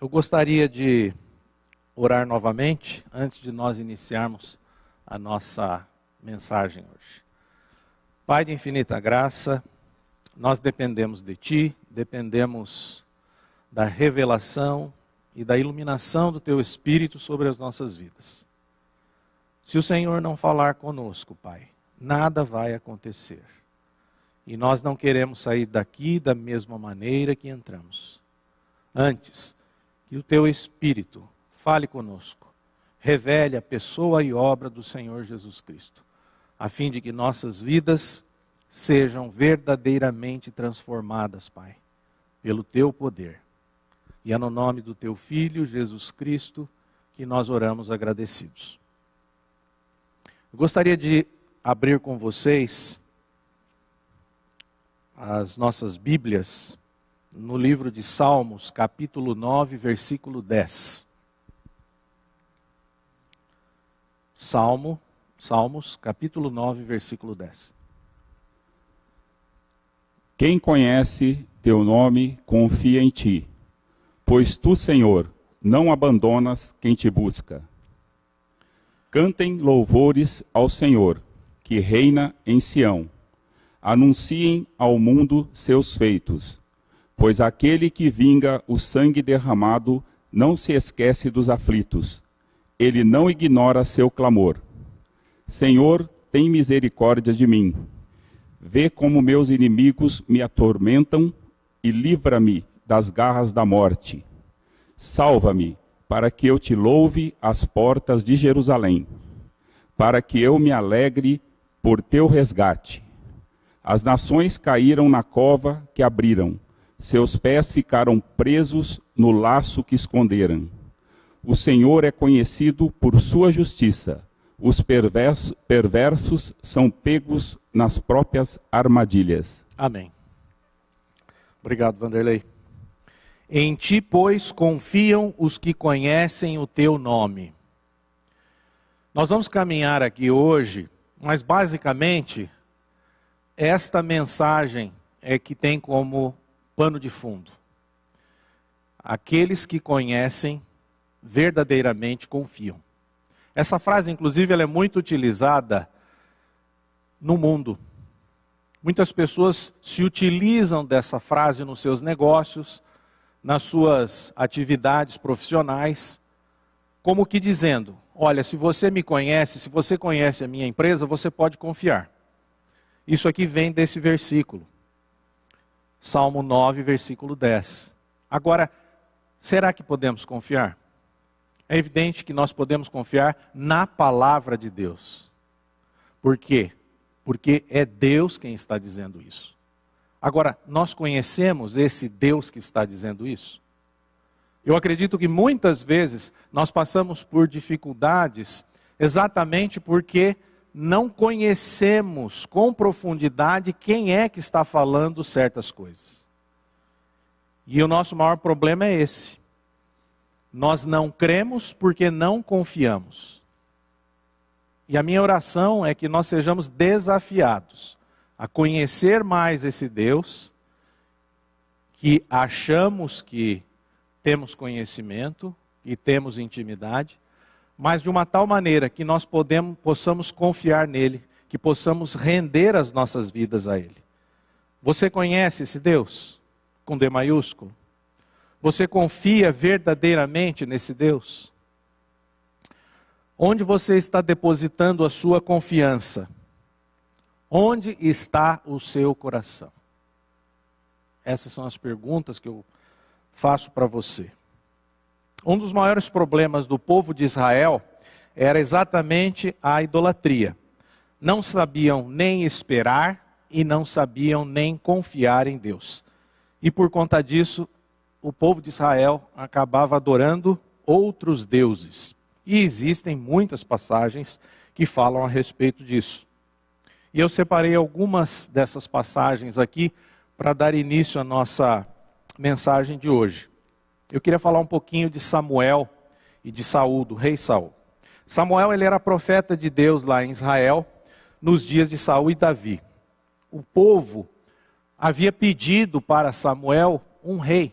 Eu gostaria de orar novamente, antes de nós iniciarmos a nossa mensagem hoje. Pai de infinita graça, nós dependemos de Ti, dependemos da revelação e da iluminação do Teu Espírito sobre as nossas vidas. Se o Senhor não falar conosco, Pai, nada vai acontecer. E nós não queremos sair daqui da mesma maneira que entramos. Antes, que o Teu Espírito fale conosco, revele a pessoa e obra do Senhor Jesus Cristo, a fim de que nossas vidas sejam verdadeiramente transformadas, Pai, pelo Teu poder. E é no nome do Teu Filho, Jesus Cristo, que nós oramos agradecidos. Eu gostaria de abrir com vocês as nossas Bíblias no livro de Salmos, capítulo 9, versículo 10. Salmos, capítulo 9, versículo 10. Quem conhece teu nome confia em ti, pois tu, Senhor, não abandonas quem te busca. Cantem louvores ao Senhor, que reina em Sião. Anunciem ao mundo seus feitos, pois aquele que vinga o sangue derramado não se esquece dos aflitos. Ele não ignora seu clamor. Senhor, tem misericórdia de mim. Vê como meus inimigos me atormentam e livra-me das garras da morte. Salva-me, para que eu te louve às portas de Jerusalém, para que eu me alegre por teu resgate. As nações caíram na cova que abriram, seus pés ficaram presos no laço que esconderam. O Senhor é conhecido por sua justiça, os perversos são pegos nas próprias armadilhas. Amém. Obrigado, Vanderlei. Em Ti, pois, confiam os que conhecem o Teu nome. Nós vamos caminhar aqui hoje, mas basicamente, esta mensagem é que tem como pano de fundo: aqueles que conhecem verdadeiramente confiam. Essa frase, inclusive, ela é muito utilizada no mundo. Muitas pessoas se utilizam dessa frase nos seus negócios, nas suas atividades profissionais, como que dizendo: olha, se você me conhece, se você conhece a minha empresa, você pode confiar. Isso aqui vem desse versículo. Salmo 9, versículo 10. Agora, será que podemos confiar? É evidente que nós podemos confiar na palavra de Deus. Por quê? Porque é Deus quem está dizendo isso. Agora, nós conhecemos esse Deus que está dizendo isso? Eu acredito que muitas vezes nós passamos por dificuldades exatamente porque não conhecemos com profundidade quem é que está falando certas coisas. E o nosso maior problema é esse. Nós não cremos porque não confiamos. E a minha oração é que nós sejamos desafiados a conhecer mais esse Deus, que achamos que temos conhecimento e temos intimidade, mas de uma tal maneira que nós possamos confiar nele, que possamos render as nossas vidas a ele. Você conhece esse Deus? Com D maiúsculo? Você confia verdadeiramente nesse Deus? Onde você está depositando a sua confiança? Onde está o seu coração? Essas são as perguntas que eu faço para você. Um dos maiores problemas do povo de Israel era exatamente a idolatria. Não sabiam nem esperar e não sabiam nem confiar em Deus. E por conta disso, o povo de Israel acabava adorando outros deuses. E existem muitas passagens que falam a respeito disso. E eu separei algumas dessas passagens aqui para dar início à nossa mensagem de hoje. Eu queria falar um pouquinho de Samuel e de Saul, do rei Saul. Samuel, ele era profeta de Deus lá em Israel, nos dias de Saul e Davi. O povo havia pedido para Samuel um rei,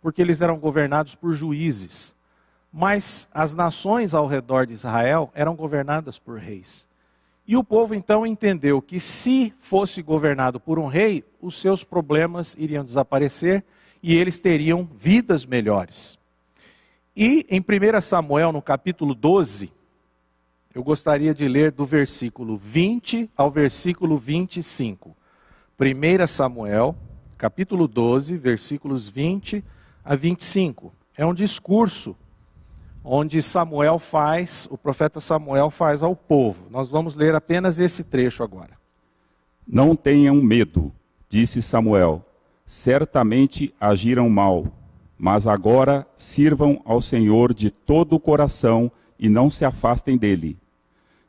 porque eles eram governados por juízes. Mas as nações ao redor de Israel eram governadas por reis. E o povo então entendeu que se fosse governado por um rei, os seus problemas iriam desaparecer e eles teriam vidas melhores. E em 1 Samuel, no capítulo 12, eu gostaria de ler do versículo 20 ao versículo 25. 1 Samuel, capítulo 12, versículos 20 a 25. É um discurso onde o profeta Samuel faz ao povo. Nós vamos ler apenas esse trecho agora. Não tenham medo, disse Samuel. Certamente agiram mal, mas agora sirvam ao Senhor de todo o coração e não se afastem dele.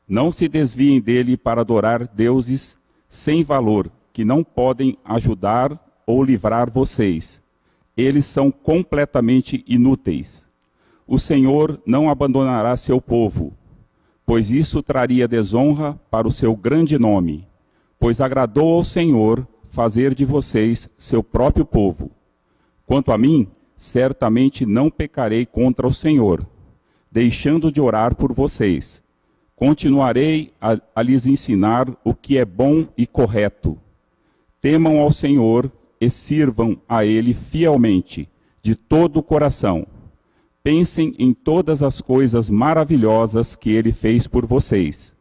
Não se desviem dele para adorar deuses sem valor, que não podem ajudar ou livrar vocês. Eles são completamente inúteis. O Senhor não abandonará seu povo, pois isso traria desonra para o seu grande nome, pois agradou ao Senhor fazer de vocês seu próprio povo. Quanto a mim, certamente não pecarei contra o Senhor, deixando de orar por vocês. Continuarei a lhes ensinar o que é bom e correto. Temam ao Senhor e sirvam a Ele fielmente, de todo o coração. Pensem em todas as coisas maravilhosas que Ele fez por vocês.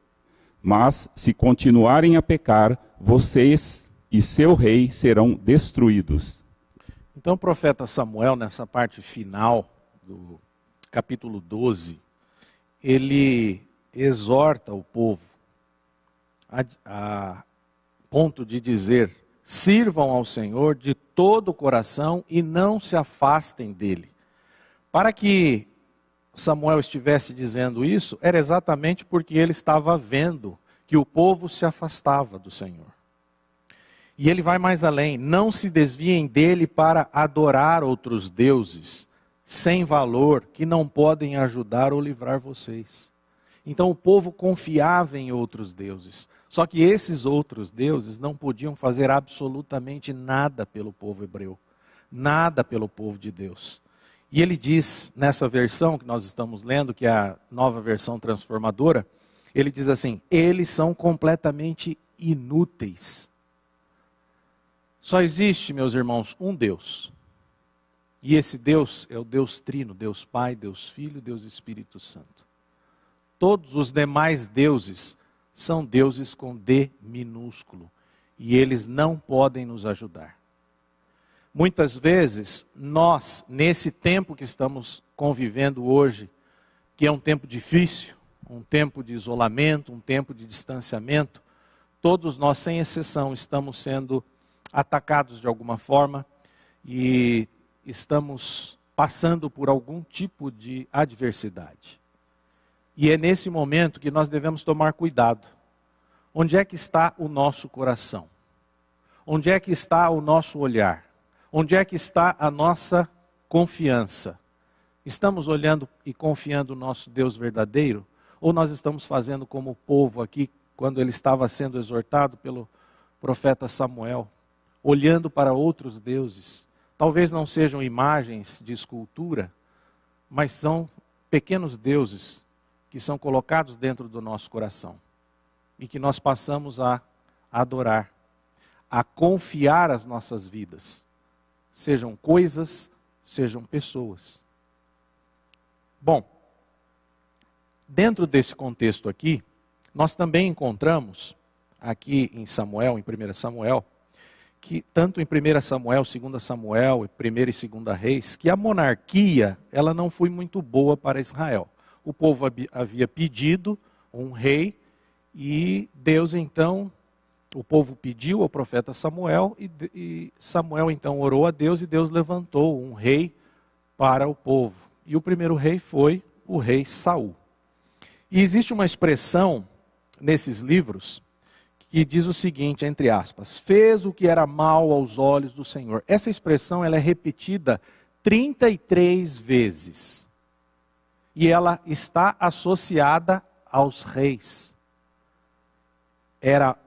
Mas, se continuarem a pecar, vocês e seu rei serão destruídos. Então o profeta Samuel, nessa parte final do capítulo 12, ele exorta o povo a ponto de dizer: sirvam ao Senhor de todo o coração e não se afastem dele. Para que Samuel estivesse dizendo isso, era exatamente porque ele estava vendo que o povo se afastava do Senhor. E ele vai mais além: não se desviem dele para adorar outros deuses sem valor, que não podem ajudar ou livrar vocês. Então o povo confiava em outros deuses, só que esses outros deuses não podiam fazer absolutamente nada pelo povo hebreu, nada pelo povo de Deus. E ele diz, nessa versão que nós estamos lendo, que é a nova versão transformadora, ele diz assim: eles são completamente inúteis. Só existe, meus irmãos, um Deus. E esse Deus é o Deus Trino, Deus Pai, Deus Filho, Deus Espírito Santo. Todos os demais deuses são deuses com D minúsculo. E eles não podem nos ajudar. Muitas vezes, nós, nesse tempo que estamos convivendo hoje, que é um tempo difícil, um tempo de isolamento, um tempo de distanciamento, todos nós, sem exceção, estamos sendo atacados de alguma forma e estamos passando por algum tipo de adversidade. E é nesse momento que nós devemos tomar cuidado. Onde é que está o nosso coração? Onde é que está o nosso olhar? Onde é que está a nossa confiança? Estamos olhando e confiando no nosso Deus verdadeiro? Ou nós estamos fazendo como o povo aqui, quando ele estava sendo exortado pelo profeta Samuel, olhando para outros deuses? Talvez não sejam imagens de escultura, mas são pequenos deuses que são colocados dentro do nosso coração e que nós passamos a adorar, a confiar as nossas vidas. Sejam coisas, sejam pessoas. Bom, dentro desse contexto aqui, nós também encontramos, aqui em Samuel, em 1 Samuel, que tanto em 1 Samuel, 2 Samuel, 1 e 2 Reis, que a monarquia, ela não foi muito boa para Israel. O povo havia pedido um rei e Deus então... O povo pediu ao profeta Samuel e Samuel então orou a Deus e Deus levantou um rei para o povo. E o primeiro rei foi o rei Saul. E existe uma expressão nesses livros que diz o seguinte, entre aspas: fez o que era mal aos olhos do Senhor. Essa expressão ela é repetida 33 vezes. E ela está associada aos reis.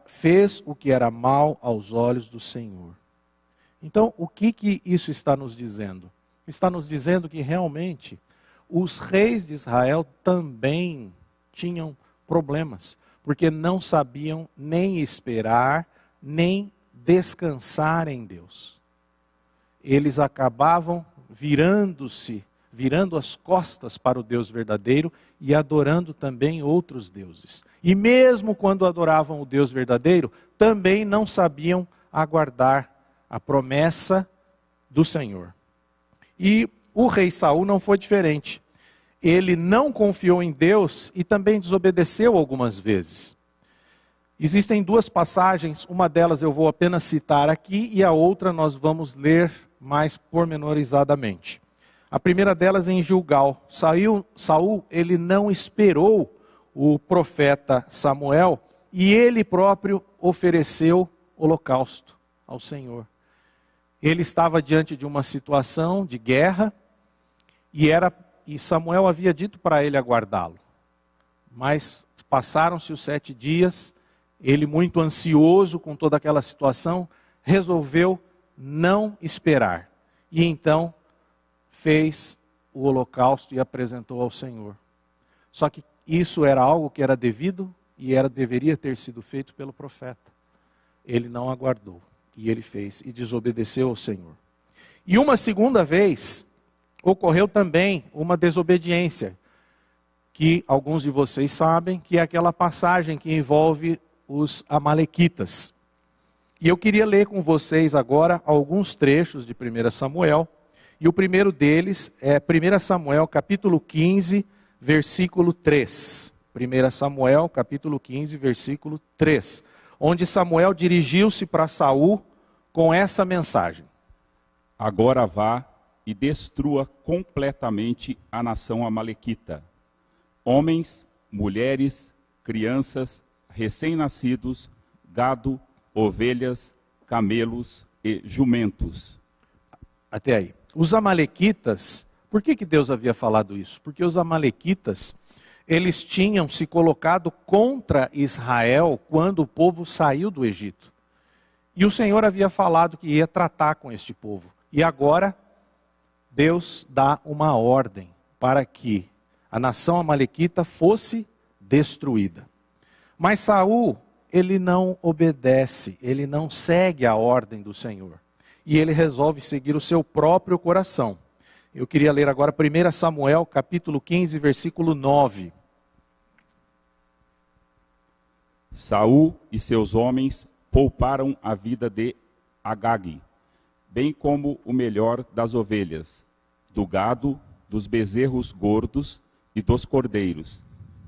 Fez o que era mal aos olhos do Senhor. Então, o que isso está nos dizendo? está nos dizendo que realmente os reis de Israel também tinham problemas, porque não sabiam nem esperar, nem descansar em Deus. Eles acabavam virando as costas para o Deus verdadeiro e adorando também outros deuses. E mesmo quando adoravam o Deus verdadeiro, também não sabiam aguardar a promessa do Senhor. E o rei Saul não foi diferente. Ele não confiou em Deus e também desobedeceu algumas vezes. Existem duas passagens, uma delas eu vou apenas citar aqui e a outra nós vamos ler mais pormenorizadamente. A primeira delas é em Gilgal. Saul, ele não esperou o profeta Samuel e ele próprio ofereceu holocausto ao Senhor. Ele estava diante de uma situação de guerra e Samuel havia dito para ele aguardá-lo. Mas passaram-se os 7 dias, ele muito ansioso com toda aquela situação, resolveu não esperar. E então fez o holocausto e apresentou ao Senhor. Só que isso era algo que era devido e deveria ter sido feito pelo profeta. Ele não aguardou e ele fez e desobedeceu ao Senhor. E uma segunda vez ocorreu também uma desobediência, que alguns de vocês sabem, que é aquela passagem que envolve os amalequitas. E eu queria ler com vocês agora alguns trechos de 1 Samuel, e o primeiro deles é 1 Samuel capítulo 15, versículo 3. 1 Samuel capítulo 15, versículo 3, onde Samuel dirigiu-se para Saul com essa mensagem. Agora vá e destrua completamente a nação amalequita. Homens, mulheres, crianças, recém-nascidos, gado, ovelhas, camelos e jumentos. Até aí. Os amalequitas, por que Deus havia falado isso? Porque os amalequitas, eles tinham se colocado contra Israel quando o povo saiu do Egito. E o Senhor havia falado que ia tratar com este povo. E agora Deus dá uma ordem para que a nação amalequita fosse destruída. Mas Saul, ele não obedece, ele não segue a ordem do Senhor. E ele resolve seguir o seu próprio coração. Eu queria ler agora 1 Samuel, capítulo 15, versículo 9. Saul e seus homens pouparam a vida de Agag, bem como o melhor das ovelhas, do gado, dos bezerros gordos e dos cordeiros.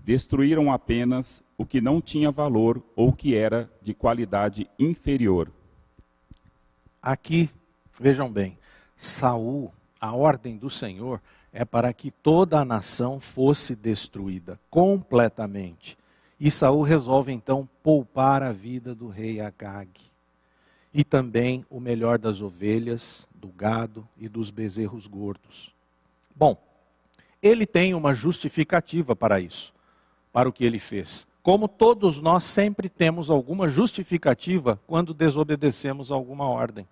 Destruíram apenas o que não tinha valor ou que era de qualidade inferior. Aqui, vejam bem, Saul, a ordem do Senhor é para que toda a nação fosse destruída completamente. E Saul resolve então poupar a vida do rei Agag. E também o melhor das ovelhas, do gado e dos bezerros gordos. Bom, ele tem uma justificativa para isso, para o que ele fez. Como todos nós sempre temos alguma justificativa quando desobedecemos alguma ordem.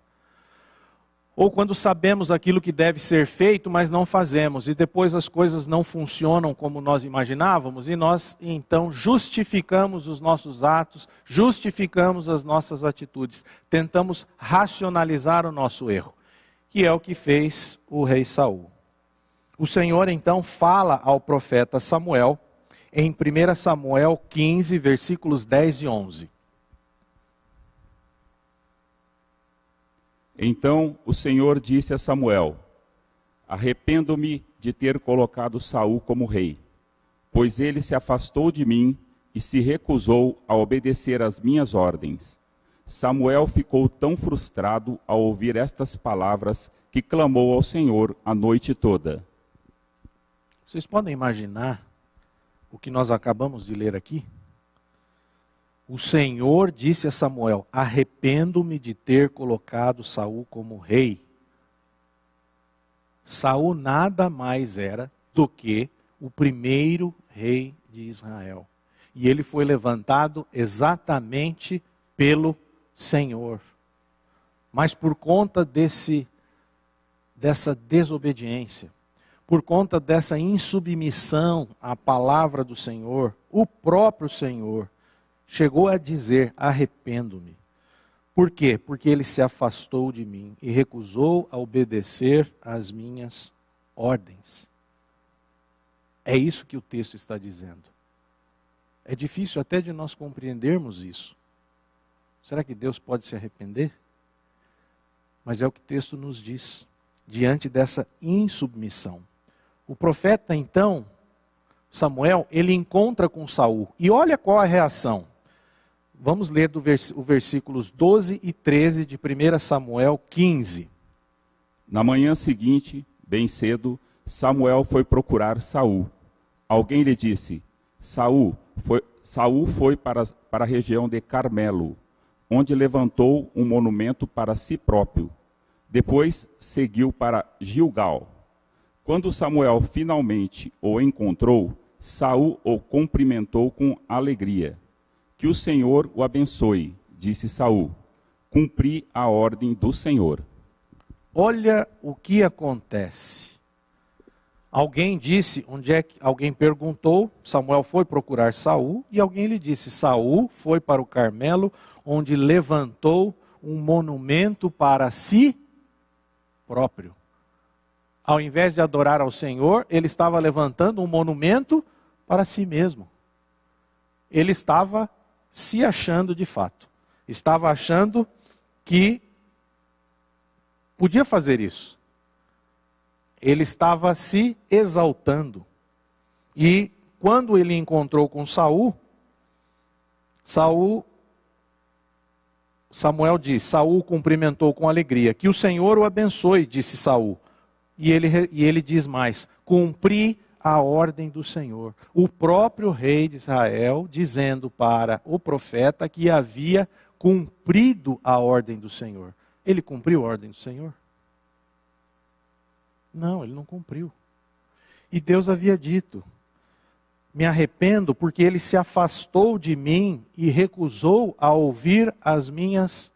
Ou quando sabemos aquilo que deve ser feito, mas não fazemos. E depois as coisas não funcionam como nós imaginávamos. E nós, então, justificamos os nossos atos, justificamos as nossas atitudes. Tentamos racionalizar o nosso erro. Que é o que fez o rei Saul. O Senhor, então, fala ao profeta Samuel, em 1 Samuel 15, versículos 10 e 11. Então o Senhor disse a Samuel: arrependo-me de ter colocado Saul como rei, pois ele se afastou de mim e se recusou a obedecer às minhas ordens. Samuel ficou tão frustrado ao ouvir estas palavras que clamou ao Senhor a noite toda. Vocês podem imaginar o que nós acabamos de ler aqui? O Senhor disse a Samuel: arrependo-me de ter colocado Saul como rei. Saul nada mais era do que o primeiro rei de Israel. E ele foi levantado exatamente pelo Senhor. Mas por conta desse dessa desobediência, por conta dessa insubmissão à palavra do Senhor, o próprio Senhor chegou a dizer: arrependo-me. Por quê? Porque ele se afastou de mim e recusou a obedecer às minhas ordens. É isso que o texto está dizendo. É difícil até de nós compreendermos isso. Será que Deus pode se arrepender? Mas é o que o texto nos diz, diante dessa insubmissão. O profeta, então, Samuel, ele encontra com Saul. E olha qual a reação. Vamos ler os versículos 12 e 13 de 1 Samuel 15. Na manhã seguinte, bem cedo, Samuel foi procurar Saul. Alguém lhe disse: Saul foi para a região de Carmelo, onde levantou um monumento para si próprio. Depois seguiu para Gilgal. Quando Samuel finalmente o encontrou, Saul o cumprimentou com alegria. Que o Senhor o abençoe, disse Saul. Cumpri a ordem do Senhor. Olha o que acontece. Alguém disse, alguém perguntou, Samuel foi procurar Saul, e alguém lhe disse: Saul foi para o Carmelo, onde levantou um monumento para si próprio. Ao invés de adorar ao Senhor, ele estava levantando um monumento para si mesmo. Ele estava se achando de fato. Estava achando que podia fazer isso. Ele estava se exaltando. E quando ele encontrou com Samuel diz: Saul cumprimentou com alegria. Que o Senhor o abençoe, disse Saul. E ele diz mais: cumpri a ordem do Senhor. O próprio rei de Israel dizendo para o profeta que havia cumprido a ordem do Senhor. Ele cumpriu a ordem do Senhor? Não, ele não cumpriu. E Deus havia dito: me arrependo porque ele se afastou de mim e recusou a ouvir as minhas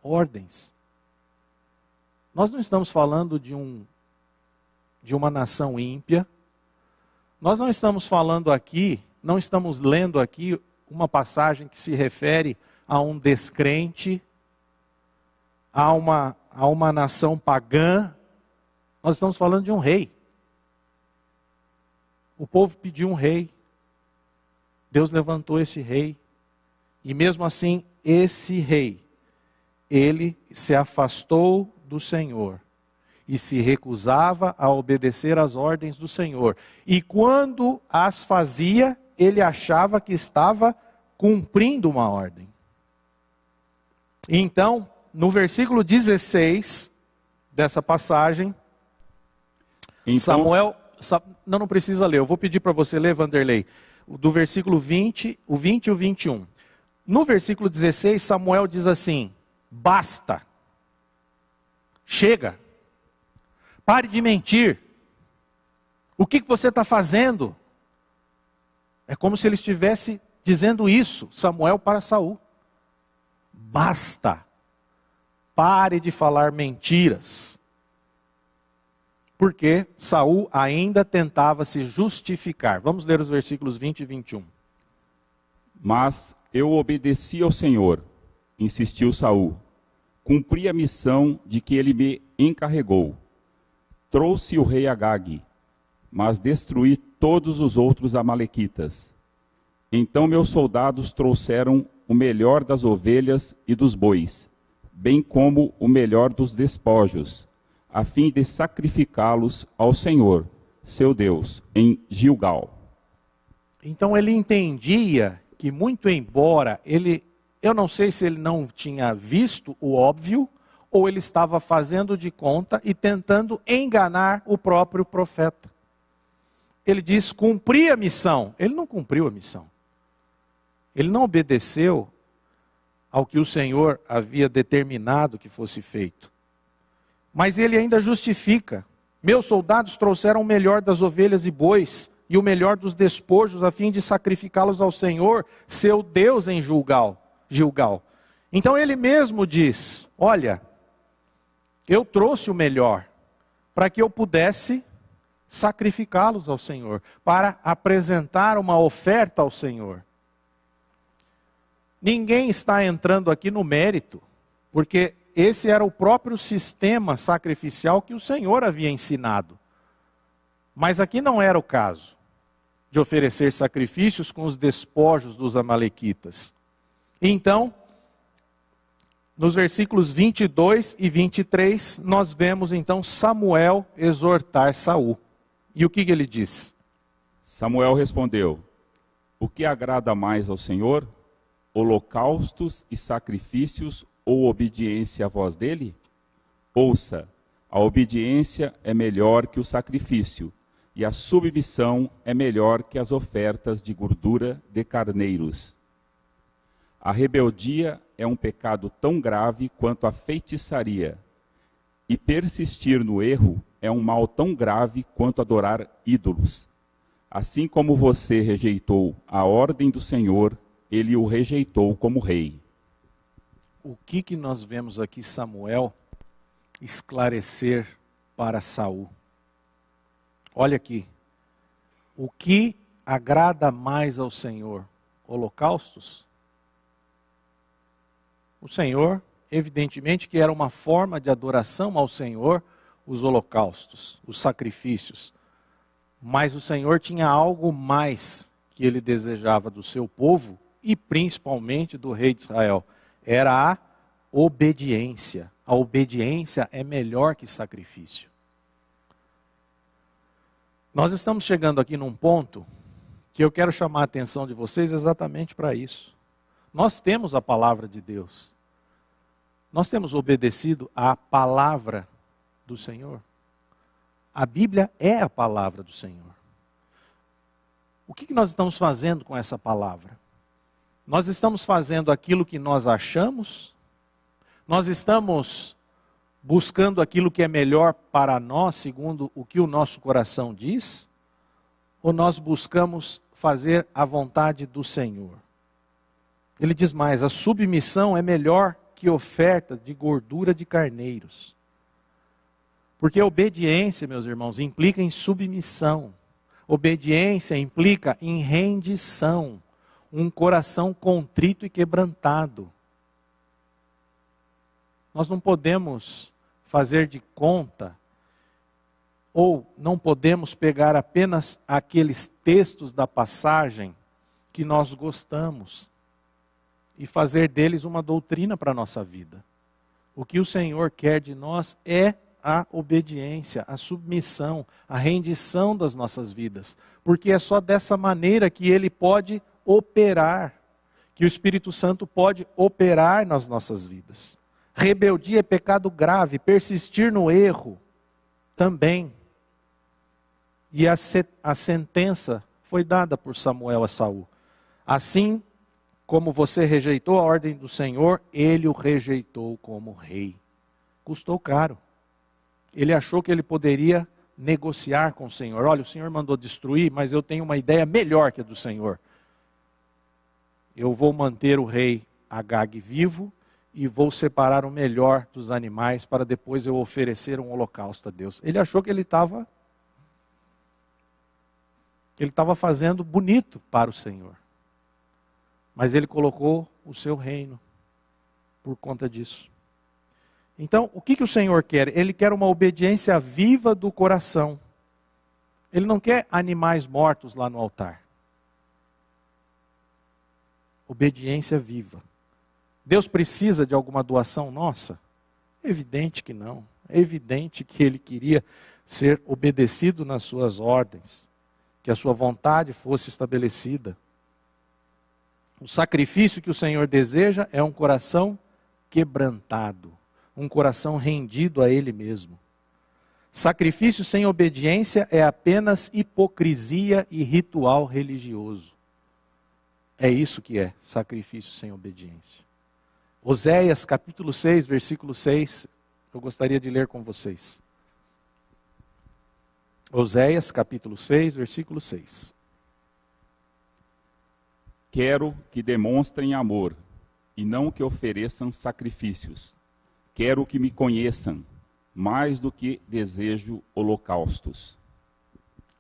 ordens. Nós não estamos falando de uma nação ímpia. Nós não estamos falando aqui, não estamos lendo aqui uma passagem que se refere a um descrente, a uma nação pagã. Nós estamos falando de um rei. O povo pediu um rei. Deus levantou esse rei. E mesmo assim, esse rei, ele se afastou do Senhor e se recusava a obedecer às ordens do Senhor. E quando as fazia, ele achava que estava cumprindo uma ordem. E então, no versículo 16 dessa passagem, então, Samuel, não precisa ler, eu vou pedir para você ler, Vanderlei, do versículo 20, o 20 e o 21. No versículo 16, Samuel diz assim: basta, chega, pare de mentir, o que você está fazendo? É como se ele estivesse dizendo isso, Samuel para Saul. Basta, pare de falar mentiras. Porque Saul ainda tentava se justificar. Vamos ler os versículos 20 e 21. Mas eu obedeci ao Senhor, insistiu Saul. Cumpri a missão de que ele me encarregou. Trouxe o rei Agag, mas destruí todos os outros amalequitas. Então meus soldados trouxeram o melhor das ovelhas e dos bois, bem como o melhor dos despojos, a fim de sacrificá-los ao Senhor, seu Deus, em Gilgal. Então ele entendia que, muito embora eu não sei se ele não tinha visto o óbvio, ou ele estava fazendo de conta e tentando enganar o próprio profeta. Ele diz: cumpri a missão. Ele não cumpriu a missão. Ele não obedeceu ao que o Senhor havia determinado que fosse feito. Mas ele ainda justifica: meus soldados trouxeram o melhor das ovelhas e bois e o melhor dos despojos a fim de sacrificá-los ao Senhor, seu Deus, em Gilgal. Então ele mesmo diz: olha, eu trouxe o melhor, para que eu pudesse sacrificá-los ao Senhor, para apresentar uma oferta ao Senhor. Ninguém está entrando aqui no mérito, porque esse era o próprio sistema sacrificial que o Senhor havia ensinado. Mas aqui não era o caso de oferecer sacrifícios com os despojos dos amalequitas. Então, nos versículos 22 e 23, nós vemos então Samuel exortar Saul. E o que ele diz? Samuel respondeu: o que agrada mais ao Senhor? Holocaustos e sacrifícios ou obediência à voz dele? Ouça, a obediência é melhor que o sacrifício, e a submissão é melhor que as ofertas de gordura de carneiros. A rebeldia é um pecado tão grave quanto a feitiçaria, e persistir no erro é um mal tão grave quanto adorar ídolos. Assim como você rejeitou a ordem do Senhor, ele o rejeitou como rei. O que nós vemos aqui Samuel esclarecer para Saul? Olha aqui, o que agrada mais ao Senhor? Holocaustos? O Senhor, evidentemente que era uma forma de adoração ao Senhor, os holocaustos, os sacrifícios. Mas o Senhor tinha algo mais que ele desejava do seu povo e principalmente do rei de Israel. Era a obediência. A obediência é melhor que sacrifício. Nós estamos chegando aqui num ponto que eu quero chamar a atenção de vocês exatamente para isso. Nós temos a palavra de Deus. Nós temos obedecido à palavra do Senhor. A Bíblia é a palavra do Senhor. O que nós estamos fazendo com essa palavra? Nós estamos fazendo aquilo que nós achamos? Nós estamos buscando aquilo que é melhor para nós, segundo o que o nosso coração diz? Ou nós buscamos fazer a vontade do Senhor? Ele diz mais, a submissão é melhor que oferta de gordura de carneiros. Porque obediência, meus irmãos, implica em submissão. Obediência implica em rendição. Um coração contrito e quebrantado. Nós não podemos fazer de conta, ou não podemos pegar apenas aqueles textos da passagem que nós gostamos e fazer deles uma doutrina para a nossa vida. O que o Senhor quer de nós é a obediência, a submissão, a rendição das nossas vidas. Porque é só dessa maneira que Ele pode operar, que o Espírito Santo pode operar nas nossas vidas. Rebeldia é pecado grave, persistir no erro também. E a sentença foi dada por Samuel a Saul. Assim como você rejeitou a ordem do Senhor, ele o rejeitou como rei. Custou caro. Ele achou que ele poderia negociar com o Senhor. Olha, o Senhor mandou destruir, mas eu tenho uma ideia melhor que a do Senhor. Eu vou manter o rei Agag vivo e vou separar o melhor dos animais para depois eu oferecer um holocausto a Deus. Ele achou que ele estava fazendo bonito para o Senhor. Mas ele colocou o seu reino por conta disso. Então, o que o Senhor quer? Ele quer uma obediência viva do coração. Ele não quer animais mortos lá no altar. Obediência viva. Deus precisa de alguma doação nossa? É evidente que não. É evidente que Ele queria ser obedecido nas suas ordens. Que a sua vontade fosse estabelecida. O sacrifício que o Senhor deseja é um coração quebrantado. Um coração rendido a Ele mesmo. Sacrifício sem obediência é apenas hipocrisia e ritual religioso. É isso que é sacrifício sem obediência. Oséias capítulo 6, versículo 6, eu gostaria de ler com vocês. Oséias capítulo 6, versículo 6. Quero que demonstrem amor, e não que ofereçam sacrifícios. Quero que me conheçam, mais do que desejo holocaustos.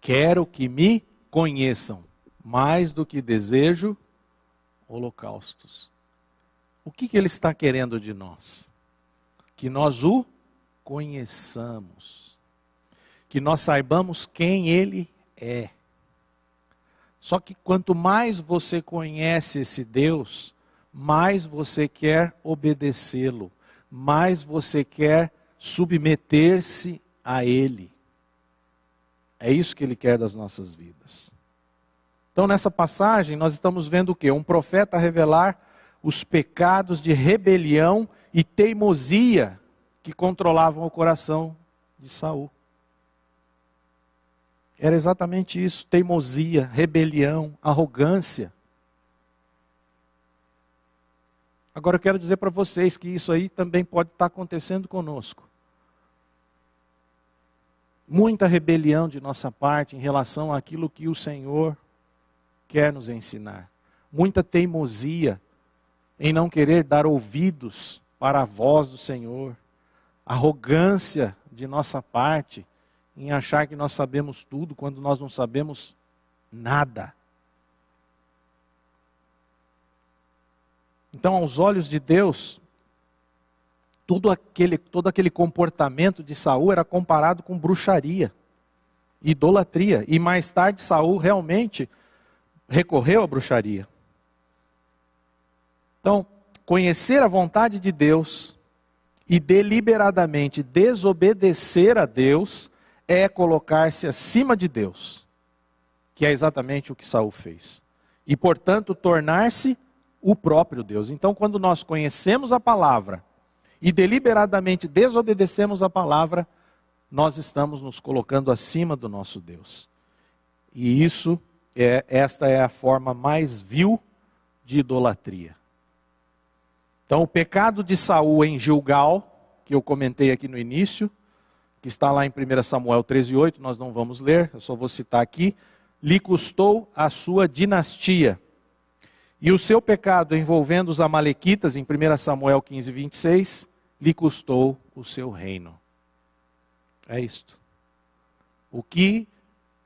Quero que me conheçam, mais do que desejo holocaustos. O que ele está querendo de nós? Que nós o conheçamos. Que nós saibamos quem ele é. Só que quanto mais você conhece esse Deus, mais você quer obedecê-lo, mais você quer submeter-se a ele. É isso que ele quer das nossas vidas. Então nessa passagem nós estamos vendo o quê? Um profeta revelar os pecados de rebelião e teimosia que controlavam o coração de Saul. Era exatamente isso, teimosia, rebelião, arrogância. Agora eu quero dizer para vocês que isso aí também pode estar acontecendo conosco. Muita rebelião de nossa parte em relação àquilo que o Senhor quer nos ensinar. Muita teimosia em não querer dar ouvidos para a voz do Senhor. Arrogância de nossa parte em achar que nós sabemos tudo quando nós não sabemos nada. Então, aos olhos de Deus, todo aquele comportamento de Saul era comparado com bruxaria, idolatria. E mais tarde Saul realmente recorreu à bruxaria. Então, conhecer a vontade de Deus e deliberadamente desobedecer a Deus é colocar-se acima de Deus, que é exatamente o que Saul fez. E, portanto, tornar-se o próprio Deus. Então, quando nós conhecemos a palavra e deliberadamente desobedecemos a palavra, nós estamos nos colocando acima do nosso Deus. E esta é a forma mais vil de idolatria. Então, o pecado de Saul em Gilgal, que eu comentei aqui no início, que está lá em 1 Samuel 13:8, nós não vamos ler, eu só vou citar aqui, lhe custou a sua dinastia. E o seu pecado envolvendo os amalequitas, em 1 Samuel 15:26, lhe custou o seu reino. É isto. O que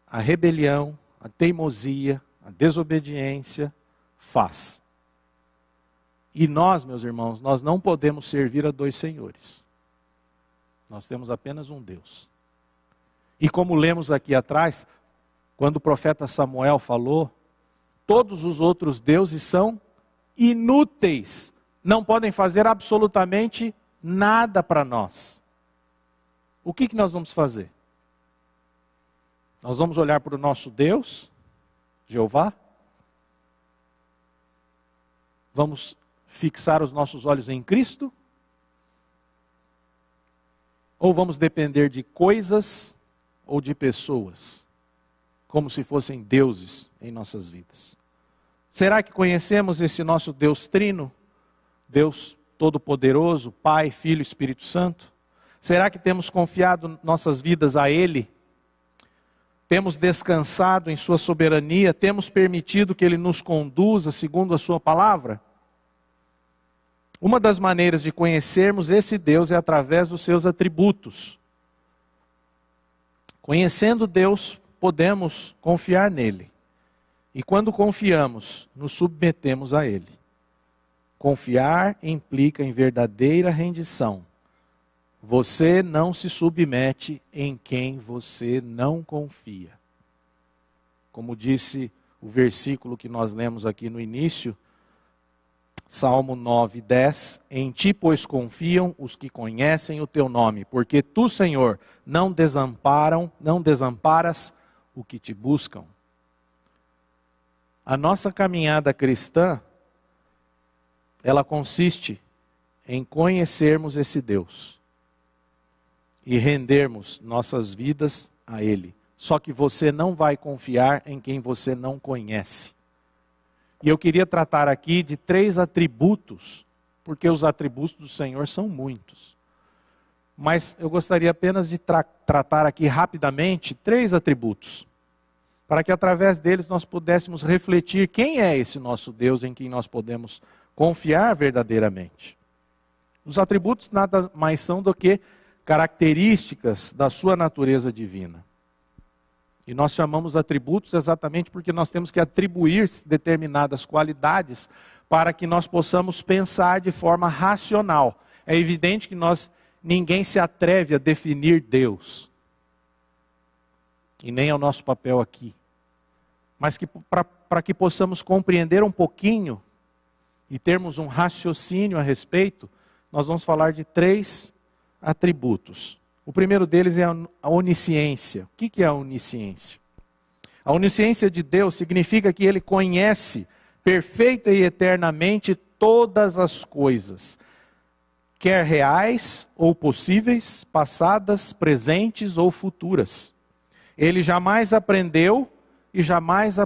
a rebelião, a teimosia, a desobediência faz. E nós, meus irmãos, nós não podemos servir a dois senhores. Nós temos apenas um Deus. E como lemos aqui atrás, quando o profeta Samuel falou, todos os outros deuses são inúteis. Não podem fazer absolutamente nada para nós. O que nós vamos fazer? Nós vamos olhar para o nosso Deus, Jeová? Vamos fixar os nossos olhos em Cristo? Ou vamos depender de coisas ou de pessoas, como se fossem deuses em nossas vidas? Será que conhecemos esse nosso Deus trino? Deus Todo-Poderoso, Pai, Filho e Espírito Santo? Será que temos confiado nossas vidas a Ele? Temos descansado em Sua soberania? Temos permitido que Ele nos conduza segundo a Sua palavra? Uma das maneiras de conhecermos esse Deus é através dos seus atributos. Conhecendo Deus, podemos confiar nele. E quando confiamos, nos submetemos a Ele. Confiar implica em verdadeira rendição. Você não se submete em quem você não confia. Como disse o versículo que nós lemos aqui no início, Salmo 9:10, em ti, pois, confiam os que conhecem o teu nome, porque tu, Senhor, não desamparas o que te buscam. A nossa caminhada cristã, ela consiste em conhecermos esse Deus e rendermos nossas vidas a Ele. Só que você não vai confiar em quem você não conhece. E eu queria tratar aqui de 3 atributos, porque os atributos do Senhor são muitos. Mas eu gostaria apenas de tratar aqui rapidamente 3 atributos, para que através deles nós pudéssemos refletir quem é esse nosso Deus em quem nós podemos confiar verdadeiramente. Os atributos nada mais são do que características da sua natureza divina. E nós chamamos atributos exatamente porque nós temos que atribuir determinadas qualidades para que nós possamos pensar de forma racional. É evidente que ninguém se atreve a definir Deus. E nem é o nosso papel aqui. Mas que para que possamos compreender um pouquinho e termos um raciocínio a respeito, nós vamos falar de 3 atributos. O primeiro deles é a onisciência. O que é a onisciência? A onisciência de Deus significa que Ele conhece perfeita e eternamente todas as coisas, quer reais ou possíveis, passadas, presentes ou futuras. Ele jamais aprendeu e jamais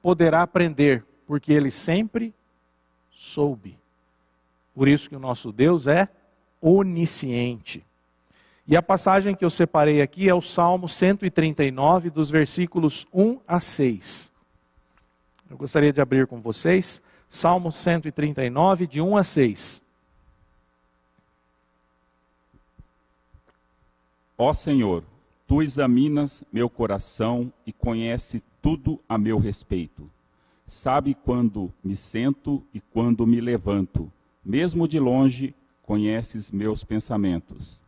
poderá aprender, porque Ele sempre soube. Por isso que o nosso Deus é onisciente. E a passagem que eu separei aqui é o Salmo 139, dos versículos 1 a 6. Eu gostaria de abrir com vocês, Salmo 139, de 1 a 6. Ó Senhor, Tu examinas meu coração e conhece tudo a meu respeito. Sabe quando me sento e quando me levanto. Mesmo de longe, conheces meus pensamentos.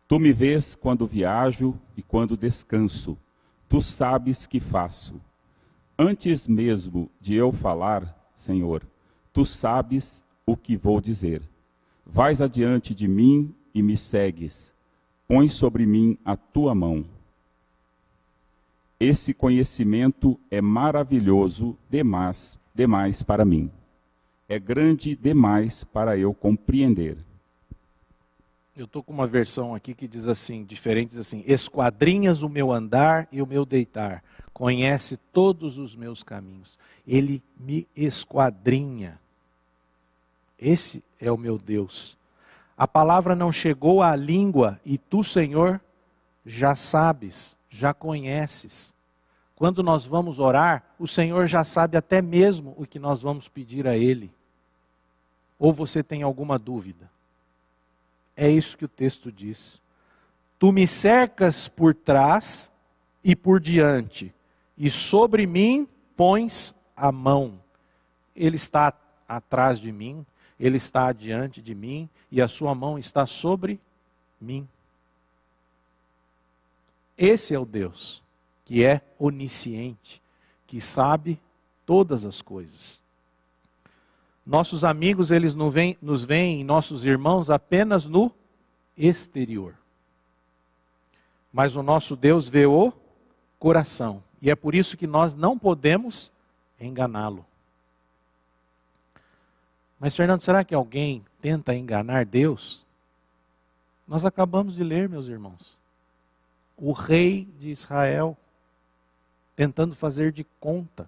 Tu me vês quando viajo e quando descanso. Tu sabes que faço. Antes mesmo de eu falar, Senhor, Tu sabes o que vou dizer. Vais adiante de mim e me segues. Põe sobre mim a Tua mão. Esse conhecimento é maravilhoso demais para mim. É grande demais para eu compreender. Eu estou com uma versão aqui que diz assim, diferente, diz assim: esquadrinhas o meu andar e o meu deitar, conhece todos os meus caminhos. Ele me esquadrinha. Esse é o meu Deus. A palavra não chegou à língua e tu, Senhor, já sabes, já conheces. Quando nós vamos orar, o Senhor já sabe até mesmo o que nós vamos pedir a Ele. Ou você tem alguma dúvida? É isso que o texto diz. Tu me cercas por trás e por diante, e sobre mim pões a mão. Ele está atrás de mim, Ele está diante de mim, e a sua mão está sobre mim. Esse é o Deus que é onisciente, que sabe todas as coisas. Nossos amigos, eles nos veem, nossos irmãos, apenas no exterior. Mas o nosso Deus vê o coração. E é por isso que nós não podemos enganá-lo. Mas, Fernando, será que alguém tenta enganar Deus? Nós acabamos de ler, meus irmãos. O rei de Israel tentando fazer de conta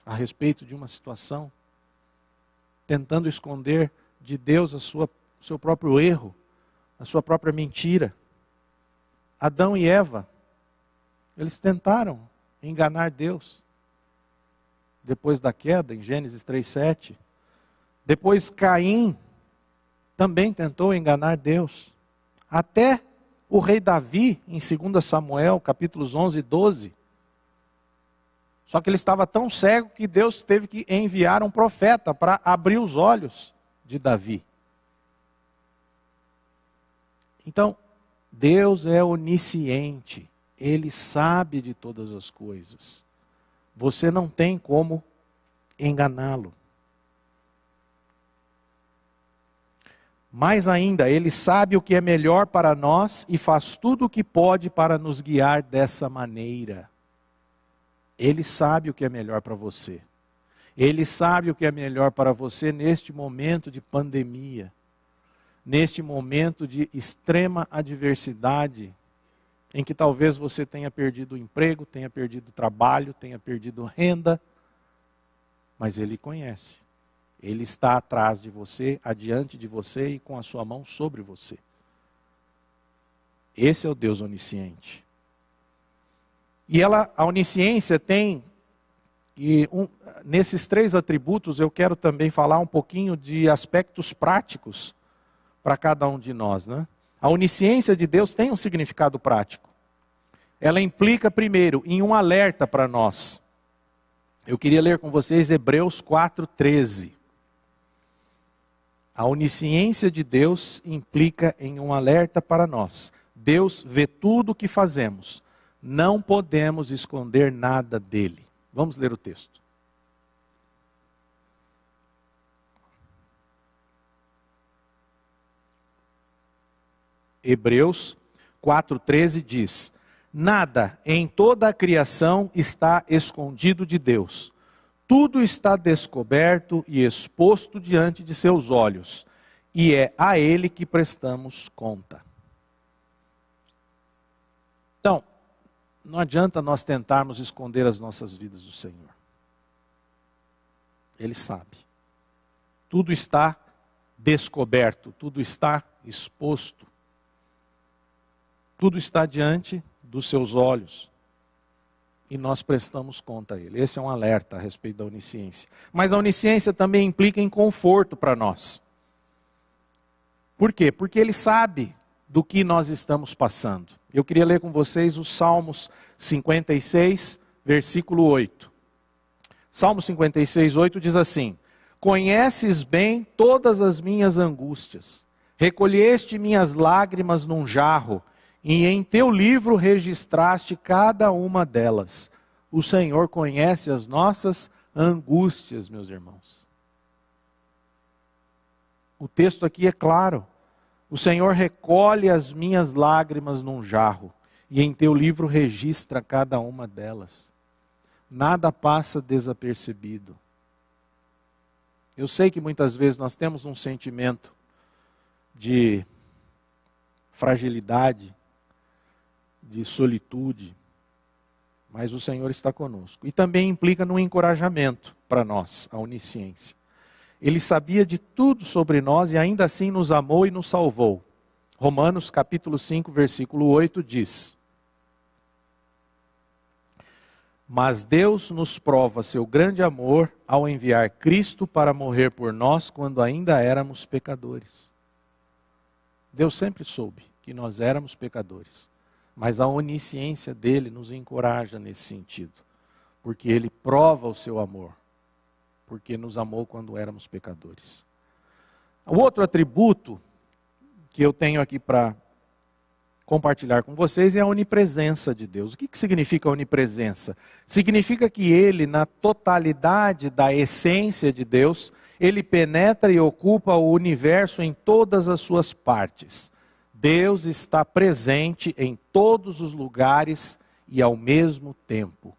a respeito de uma situação, tentando esconder de Deus o seu próprio erro, a sua própria mentira. Adão e Eva, eles tentaram enganar Deus. Depois da queda, em Gênesis 3:7. Depois Caim também tentou enganar Deus. Até o rei Davi, em 2 Samuel, capítulos 11 e 12. Só que ele estava tão cego que Deus teve que enviar um profeta para abrir os olhos de Davi. Então, Deus é onisciente. Ele sabe de todas as coisas. Você não tem como enganá-lo. Mais ainda, Ele sabe o que é melhor para nós e faz tudo o que pode para nos guiar dessa maneira. Ele sabe o que é melhor para você. Ele sabe o que é melhor para você neste momento de pandemia. Neste momento de extrema adversidade, em que talvez você tenha perdido o emprego, tenha perdido o trabalho, tenha perdido renda, mas Ele conhece. Ele está atrás de você, adiante de você e com a sua mão sobre você. Esse é o Deus onisciente. E a onisciência tem, nesses 3 atributos eu quero também falar um pouquinho de aspectos práticos para cada um de nós, né? A onisciência de Deus tem um significado prático. Ela implica, primeiro, em um alerta para nós. Eu queria ler com vocês Hebreus 4:13. A onisciência de Deus implica em um alerta para nós. Deus vê tudo o que fazemos. Não podemos esconder nada dele. Vamos ler o texto. Hebreus 4:13 diz: nada em toda a criação está escondido de Deus. Tudo está descoberto e exposto diante de seus olhos, e é a Ele que prestamos conta. Então, não adianta nós tentarmos esconder as nossas vidas do Senhor. Ele sabe. Tudo está descoberto, tudo está exposto. Tudo está diante dos seus olhos. E nós prestamos conta a Ele. Esse é um alerta a respeito da onisciência. Mas a onisciência também implica em conforto para nós. Por quê? Porque Ele sabe do que nós estamos passando. Eu queria ler com vocês os Salmos 56, versículo 8. Salmo 56, 8 diz assim: conheces bem todas as minhas angústias, recolheste minhas lágrimas num jarro, e em teu livro registraste cada uma delas. O Senhor conhece as nossas angústias, meus irmãos. O texto aqui é claro. O Senhor recolhe as minhas lágrimas num jarro, e em teu livro registra cada uma delas. Nada passa desapercebido. Eu sei que muitas vezes nós temos um sentimento de fragilidade, de solitude, mas o Senhor está conosco. E também implica num encorajamento para nós, a onisciência. Ele sabia de tudo sobre nós e ainda assim nos amou e nos salvou. Romanos capítulo 5, versículo 8 diz: mas Deus nos prova seu grande amor ao enviar Cristo para morrer por nós quando ainda éramos pecadores. Deus sempre soube que nós éramos pecadores. Mas a onisciência dele nos encoraja nesse sentido. Porque ele prova o seu amor. Porque nos amou quando éramos pecadores. O outro atributo que eu tenho aqui para compartilhar com vocês é a onipresença de Deus. O que significa onipresença? Significa que ele, na totalidade da essência de Deus, ele penetra e ocupa o universo em todas as suas partes. Deus está presente em todos os lugares e ao mesmo tempo.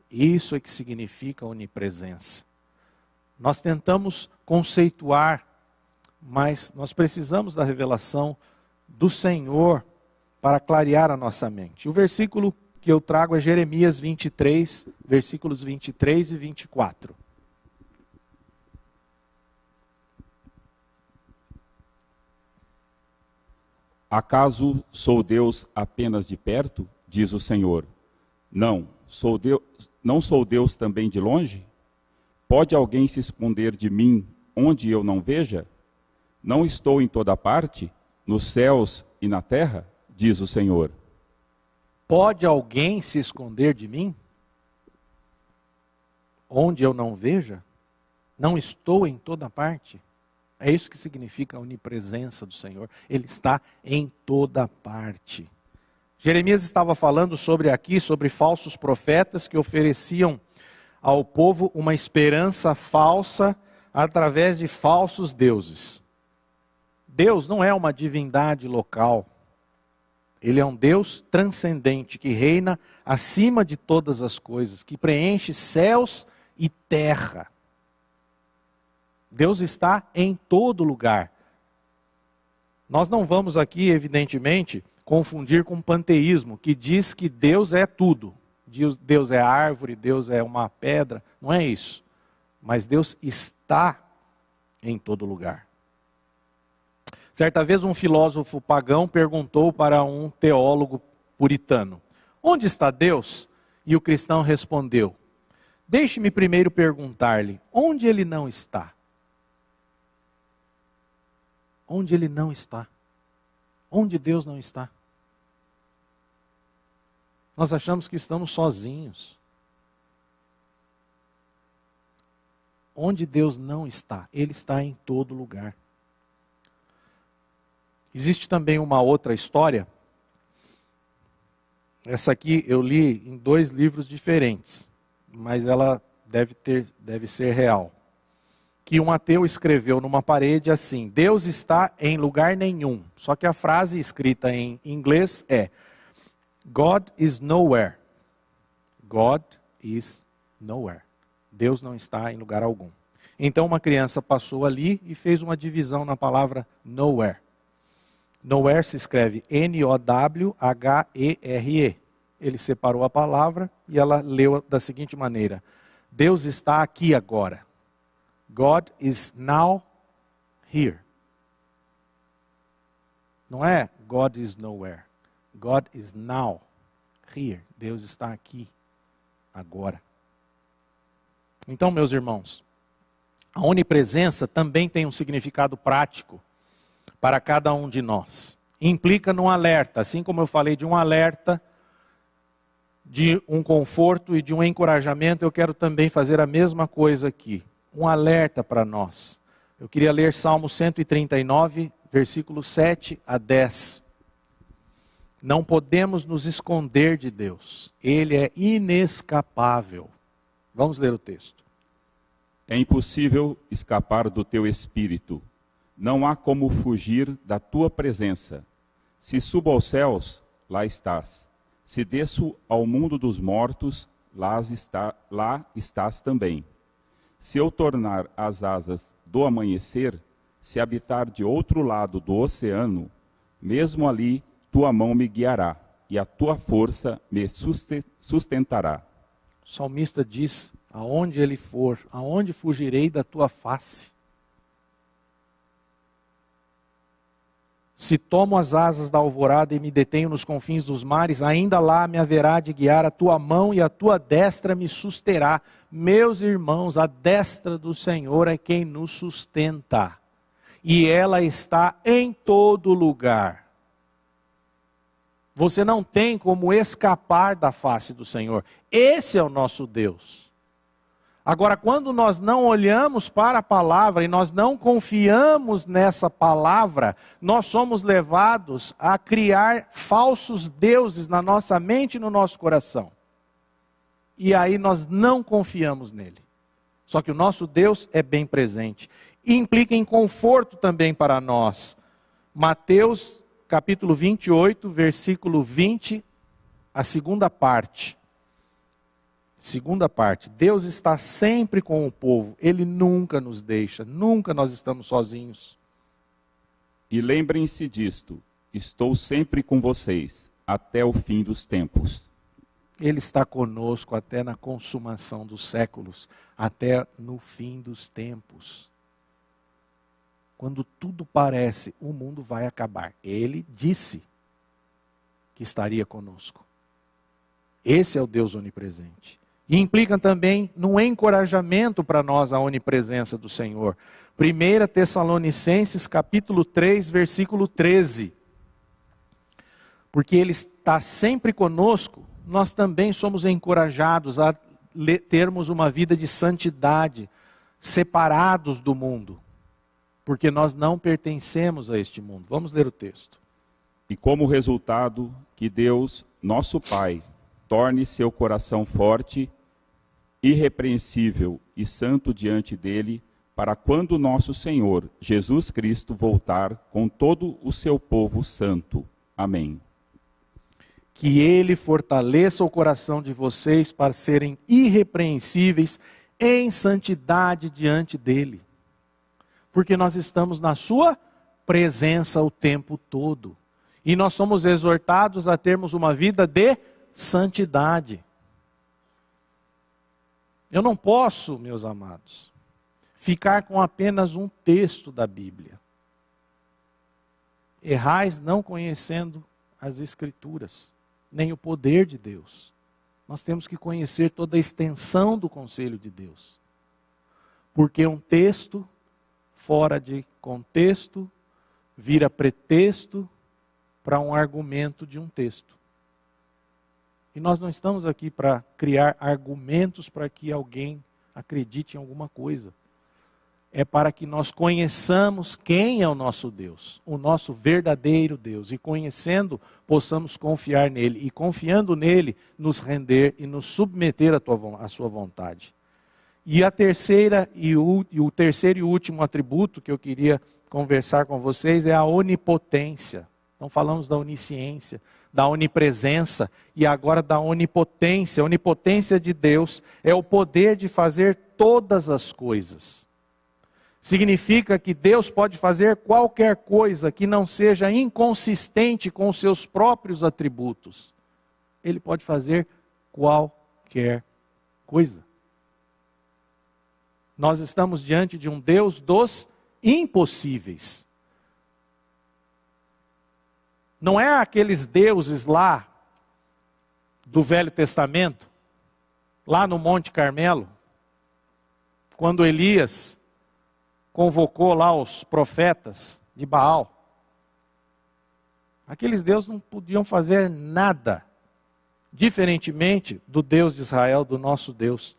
Isso é que significa onipresença. Nós tentamos conceituar, mas nós precisamos da revelação do Senhor para clarear a nossa mente. O versículo que eu trago é Jeremias 23, versículos 23 e 24. Acaso sou Deus apenas de perto? Diz o Senhor. Não sou Deus também de longe? Pode alguém se esconder de mim onde eu não veja? Não estou em toda parte, nos céus e na terra? Diz o Senhor. Pode alguém se esconder de mim? Onde eu não veja? Não estou em toda parte? É isso que significa a onipresença do Senhor. Ele está em toda parte. Jeremias estava falando sobre falsos profetas que ofereciam ao povo uma esperança falsa através de falsos deuses. Deus não é uma divindade local. Ele é um Deus transcendente, que reina acima de todas as coisas, que preenche céus e terra. Deus está em todo lugar. Nós não vamos aqui, evidentemente, confundir com panteísmo, que diz que Deus é tudo. Deus é árvore, Deus é uma pedra. Não é isso. Mas Deus está em todo lugar. Certa vez um filósofo pagão perguntou para um teólogo puritano: onde está Deus? E o cristão respondeu: deixe-me primeiro perguntar-lhe, onde ele não está? Onde ele não está? Onde Deus não está? Nós achamos que estamos sozinhos. Onde Deus não está, Ele está em todo lugar. Existe também uma outra história. Essa aqui eu li em 2 livros diferentes, mas ela deve ser real. Que um ateu escreveu numa parede assim: Deus está em lugar nenhum. Só que a frase escrita em inglês é: God is nowhere. God is nowhere. Deus não está em lugar algum. Então uma criança passou ali e fez uma divisão na palavra nowhere. Nowhere se escreve N-O-W-H-E-R-E. Ele separou a palavra e ela leu da seguinte maneira: Deus está aqui agora. God is now here. Não é God is nowhere. God is now here. Deus está aqui agora. Então, meus irmãos, a onipresença também tem um significado prático para cada um de nós. Implica num alerta, assim como eu falei de um alerta, de um conforto e de um encorajamento, eu quero também fazer a mesma coisa aqui. Um alerta para nós. Eu queria ler Salmo 139, versículos 7 a 10. Não podemos nos esconder de Deus. Ele é inescapável. Vamos ler o texto. É impossível escapar do teu espírito. Não há como fugir da tua presença. Se subo aos céus, lá estás. Se desço ao mundo dos mortos, lá estás também. Se eu tornar as asas do amanhecer, se habitar de outro lado do oceano, mesmo ali tua mão me guiará e a tua força me sustentará. O salmista diz: aonde ele for, aonde fugirei da tua face? Se tomo as asas da alvorada e me detenho nos confins dos mares, ainda lá me haverá de guiar a tua mão e a tua destra me susterá. Meus irmãos, a destra do Senhor é quem nos sustenta. E ela está em todo lugar. Você não tem como escapar da face do Senhor. Esse é o nosso Deus. Agora, quando nós não olhamos para a palavra e nós não confiamos nessa palavra, nós somos levados a criar falsos deuses na nossa mente e no nosso coração. E aí nós não confiamos nele. Só que o nosso Deus é bem presente. E implica em conforto também para nós. Mateus capítulo 28, versículo 20, a segunda parte. Segunda parte, Deus está sempre com o povo, Ele nunca nos deixa, nunca nós estamos sozinhos. E lembrem-se disto, estou sempre com vocês, até o fim dos tempos. Ele está conosco até na consumação dos séculos, até no fim dos tempos. Quando tudo parece, o mundo vai acabar. Ele disse que estaria conosco. Esse é o Deus onipresente. E implica também no encorajamento para nós a onipresença do Senhor. 1 Tessalonicenses capítulo 3, versículo 13. Porque Ele está sempre conosco, nós também somos encorajados a termos uma vida de santidade, separados do mundo. Porque nós não pertencemos a este mundo. Vamos ler o texto. E como resultado, que Deus, nosso Pai, torne seu coração forte, irrepreensível e santo diante dele, para quando nosso Senhor Jesus Cristo voltar com todo o seu povo santo. Amém. Que Ele fortaleça o coração de vocês para serem irrepreensíveis em santidade diante dele. Porque nós estamos na sua presença o tempo todo. E nós somos exortados a termos uma vida de santidade. Eu não posso, meus amados, ficar com apenas um texto da Bíblia. Errais não conhecendo as Escrituras, nem o poder de Deus. Nós temos que conhecer toda a extensão do conselho de Deus. Porque um texto fora de contexto vira pretexto para um argumento de um texto. E nós não estamos aqui para criar argumentos para que alguém acredite em alguma coisa. É para que nós conheçamos quem é o nosso Deus, o nosso verdadeiro Deus. E conhecendo, possamos confiar nele. E confiando nele, nos render e nos submeter à sua vontade. E a terceira o terceiro e último atributo que eu queria conversar com vocês é a onipotência. Então falamos da onisciência, da onipresença e agora da onipotência. A onipotência de Deus é o poder de fazer todas as coisas. Significa que Deus pode fazer qualquer coisa que não seja inconsistente com os seus próprios atributos. Ele pode fazer qualquer coisa. Nós estamos diante de um Deus dos impossíveis. Não é aqueles deuses lá do Velho Testamento, lá no Monte Carmelo, quando Elias convocou lá os profetas de Baal. Aqueles deuses não podiam fazer nada, diferentemente do Deus de Israel, do nosso Deus.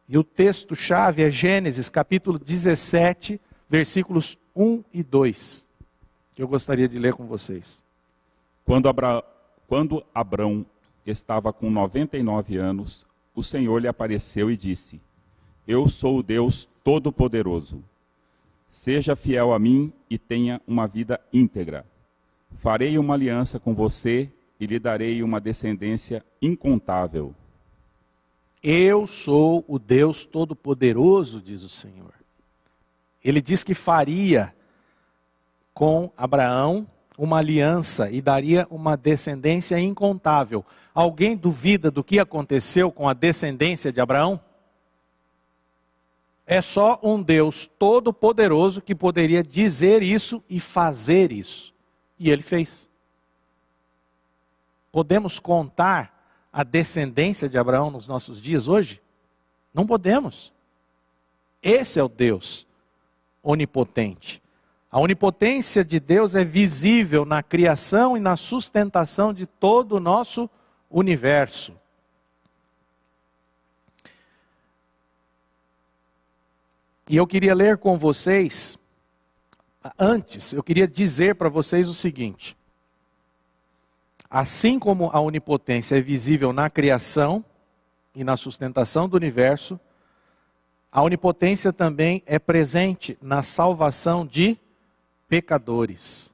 E o texto-chave é Gênesis, capítulo 17, versículos 1 e 2. Que eu gostaria de ler com vocês. Quando Abrão estava com 99 anos, o Senhor lhe apareceu e disse: Eu sou o Deus Todo-Poderoso. Seja fiel a mim e tenha uma vida íntegra. Farei uma aliança com você e lhe darei uma descendência incontável. Eu sou o Deus Todo-Poderoso, diz o Senhor. Ele diz que faria com Abraão uma aliança e daria uma descendência incontável. Alguém duvida do que aconteceu com a descendência de Abraão? É só um Deus todo-poderoso que poderia dizer isso e fazer isso. E ele fez. Podemos contar a descendência de Abraão nos nossos dias hoje? Não podemos. Esse é o Deus onipotente. A onipotência de Deus é visível na criação e na sustentação de todo o nosso universo. E eu queria ler com vocês, antes, eu queria dizer para vocês o seguinte: assim como a onipotência é visível na criação e na sustentação do universo, a onipotência também é presente na salvação de pecadores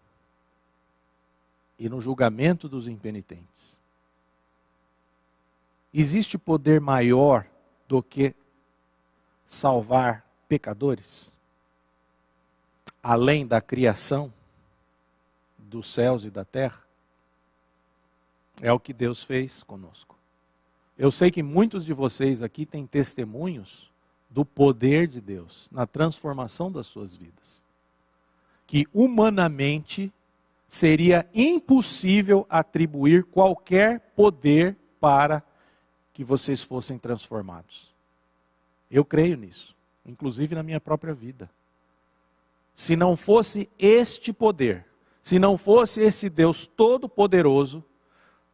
e no julgamento dos impenitentes. Existe poder maior do que salvar pecadores? Além da criação dos céus e da terra? É o que Deus fez conosco. Eu sei que muitos de vocês aqui têm testemunhos do poder de Deus na transformação das suas vidas. Que humanamente seria impossível atribuir qualquer poder para que vocês fossem transformados. Eu creio nisso, inclusive na minha própria vida. Se não fosse este poder, se não fosse esse Deus todo-poderoso